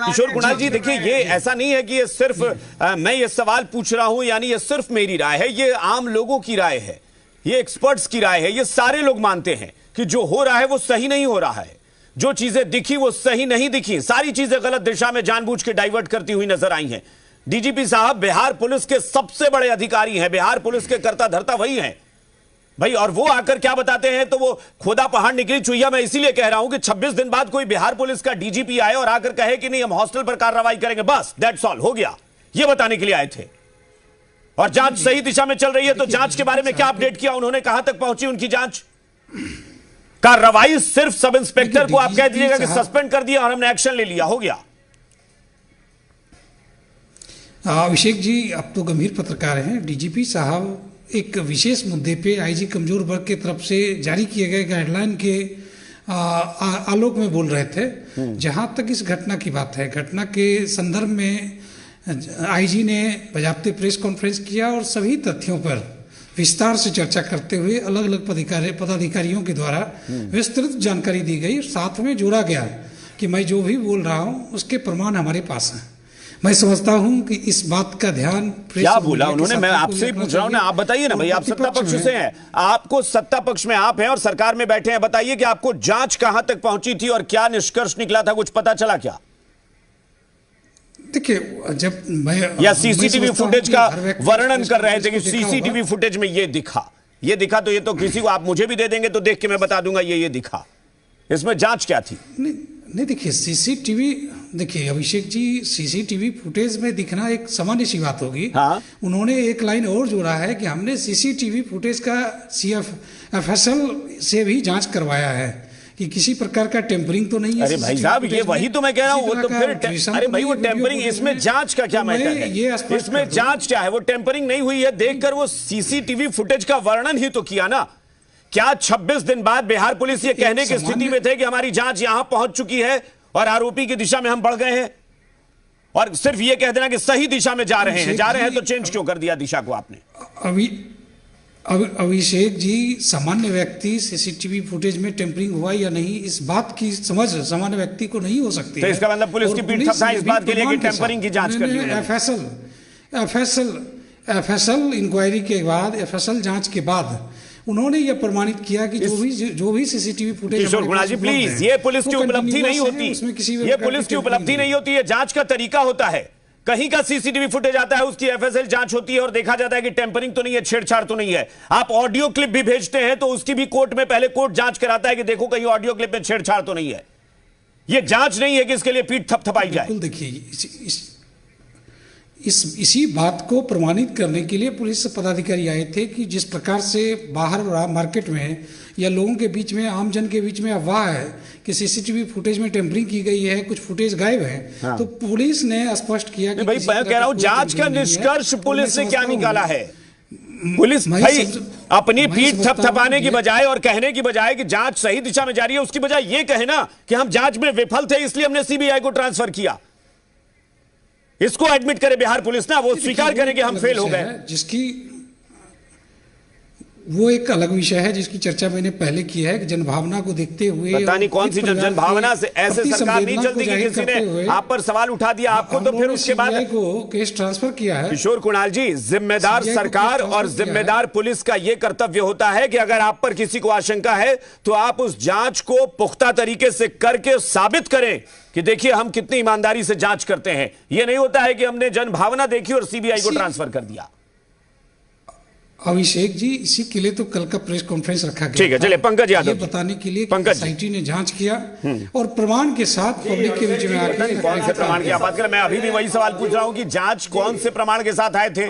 किशोर कुणाल जी, देखिए ये ऐसा नहीं है कि ये सिर्फ मैं ये सवाल पूछ रहा हूं, यानी ये सिर्फ मेरी राय है, ये आम लोगों की राय है, ये एक्सपर्ट्स की राय है, ये सारे लोग मानते हैं कि जो हो रहा है वो सही नहीं हो रहा है, जो चीजें दिखी वो सही नहीं दिखी, सारी चीजें गलत दिशा में जानबूझ के डाइवर्ट करती हुई नजर आई हैं। डीजीपी साहब बिहार पुलिस के सबसे बड़े अधिकारी हैं, बिहार पुलिस के कर्ता धर्ता वही हैं भाई, और वो आकर क्या बताते हैं, तो वो खोदा पहाड़ निकली चुईया। मैं इसीलिए कह रहा हूं कि 26 दिन बाद कोई बिहार पुलिस का डीजीपी आए और आकर कहे कि नहीं हम हॉस्टल पर कार्रवाई करेंगे, बस दैट्स ऑल, हो गया, ये बताने के लिए आए थे। और जांच सही दिशा में चल रही है, तो जांच के बारे में क्या अपडेट किया उन्होंने, कहां तक पहुंची उनकी जांच? कार्रवाई सिर्फ सब इंस्पेक्टर को आप कह दीजिएगा कि सस्पेंड कर दिया और हमने एक्शन ले लिया, हो गया। अभिषेक जी, आप तो गंभीर पत्रकार हैं। डीजीपी साहब एक विशेष मुद्दे पे आईजी कमजोर वर्ग की तरफ से जारी किए गए गाइडलाइन के आलोक में बोल रहे थे। जहां तक इस घटना की बात है, घटना के संदर्भ में आईजी ने बाकायदा प्रेस कॉन्फ्रेंस किया और सभी तथ्यों पर विस्तार से चर्चा करते हुए अलग अलग पदाधिकारियों के द्वारा विस्तृत जानकारी दी गई। साथ में जोड़ा गया कि मैं जो भी बोल रहा हूं उसके प्रमाण हमारे पास हैं। मैं समझता हूं कि इस बात का ध्यान क्या बोला उन्होंने, मैं आपसे ही पूछ रहा हूं ना, आप बताइए ना भाई, आप सत्ता पक्ष से हैं, आपको सत्ता पक्ष में आप हैं और सरकार में बैठे हैं, बताइए कि आपको जांच कहां तक पहुंची थी और क्या निष्कर्ष निकला था, कुछ पता चला क्या? देखिए, जब मैं या सीसीटीवी फुटेज का वर्णन कर रहे थे कि सीसीटीवी फुटेज में ये दिखा तो ये तो किसी को आप मुझे भी दे देंगे तो देख के मैं बता दूंगा ये दिखा, इसमें जांच क्या थी? नहीं देखिए, सीसीटीवी, देखिए अभिषेक जी, सीसीटीवी फुटेज में दिखना एक सामान्य सी बात होगी। हाँ? उन्होंने एक लाइन और जोड़ा है कि हमने सीसीटीवी फुटेज का CFSL से भी जांच करवाया है कि किसी प्रकार का टेम्परिंग तो नहीं है। अरे भाई साहब, ये वही तो मैं कह रहा हूं, वो तो फिर अरे भाई वो टेम्परिंग, इसमें जांच का क्या मैटर है? इसमें जांच क्या है? वो टेम्परिंग नहीं हुई है, देखकर वो सीसीटीवी फुटेज का वर्णन ही तो किया ना। क्या 26 दिन बाद बिहार पुलिस ये कहने की स्थिति में थे कि हमारी जांच यहां पहुंच चुकी है और आरोपी की दिशा में हम बढ़ गए हैं? और सिर्फ ये कह देना कि सही दिशा में जा रहे हैं तो चेंज क्यों कर दिया दिशा को आपने? अभिषेक जी, सामान्य व्यक्ति सीसीटीवी फुटेज में टेम्परिंग हुआ या नहीं, इस बात की समझ सामान्य व्यक्ति को नहीं हो सकती। तो इसका मतलब पुलिस की पीठ थपथाई इस बात के लिए कि टेम्परिंग की जांच कर ली। FSL इंक्वायरी के बाद, FSL जांच के बाद उन्होंने यह प्रमाणित किया कि जो भी CCTV footage. Kishore Kunal ji please, ये पुलिस की उपलब्धि नहीं होती, ये पुलिस की उपलब्धि नहीं होती, ये जांच का तरीका होता है। कहीं का सीसीटीवी फुटेज आता है, उसकी FSL जांच होती है और देखा जाता है कि टेम्परिंग तो नहीं है, छेड़छाड़ तो नहीं है। आप ऑडियो क्लिप भी भेजते हैं तो उसकी भी कोर्ट में पहले कोर्ट जांच कराता है कि देखो कहीं ऑडियो क्लिप में छेड़छाड़ तो नहीं है। ये जांच नहीं है कि इसके लिए पीठ थपथपाई जाए। बिल्कुल, देखिए इसी बात को प्रमाणित करने के लिए पुलिस पदाधिकारी आए थे कि जिस प्रकार से बाहर मार्केट में या लोगों के बीच में, आमजन के बीच में अफवाह है कि सीसीटीवी फुटेज में टेम्परिंग की गई है, कुछ फुटेज गायब है। हाँ। तो पुलिस ने स्पष्ट किया कि भाई मैं कह रहा हूं जांच का निष्कर्ष पुलिस ने क्या निकाला है? पुलिस भाई अपनी पीठ थपथपाने की बजाय और कहने की बजाय कि जांच सही दिशा में जा रही है, उसकी बजाय ये कहे ना कि हम जांच में विफल थे इसलिए हमने CBI को ट्रांसफर किया। इसको एडमिट करे बिहार पुलिस ना, वो स्वीकार करे कि हम फेल हो गए। जिसकी वो एक अलग विषय है जिसकी चर्चा मैंने पहले की है कि जनभावना को देखते हुए, पता नहीं कौन सी जनभावना से ऐसे सरकार नहीं चलती कि किसी ने आप पर सवाल उठा दिया आपको तो फिर उसके बाद को केस ट्रांसफर किया है। किशोर कुणाल जी, जिम्मेदार सरकार और जिम्मेदार पुलिस का यह कर्तव्य होता है कि अगर आप पर किसी को आशंका है तो आप उस जांच को पुख्ता तरीके से करके साबित करें कि देखिए हम कितनी ईमानदारी से जांच करते हैं। यह नहीं होता है कि हमने जनभावना देखी और CBI को ट्रांसफर कर दिया। अभिषेक जी, इसी के लिए तो कल का प्रेस कॉन्फ्रेंस रखा गया। ठीक है, चलिए पंकज यादव, ये बताने के लिए कि SIT ने जांच किया और प्रमाण के साथ पब्लिक के बीच में आके कौन से प्रमाण की बात करें? मैं अभी भी वही सवाल पूछ रहा हूं कि जांच कौन से प्रमाण के साथ आए थे?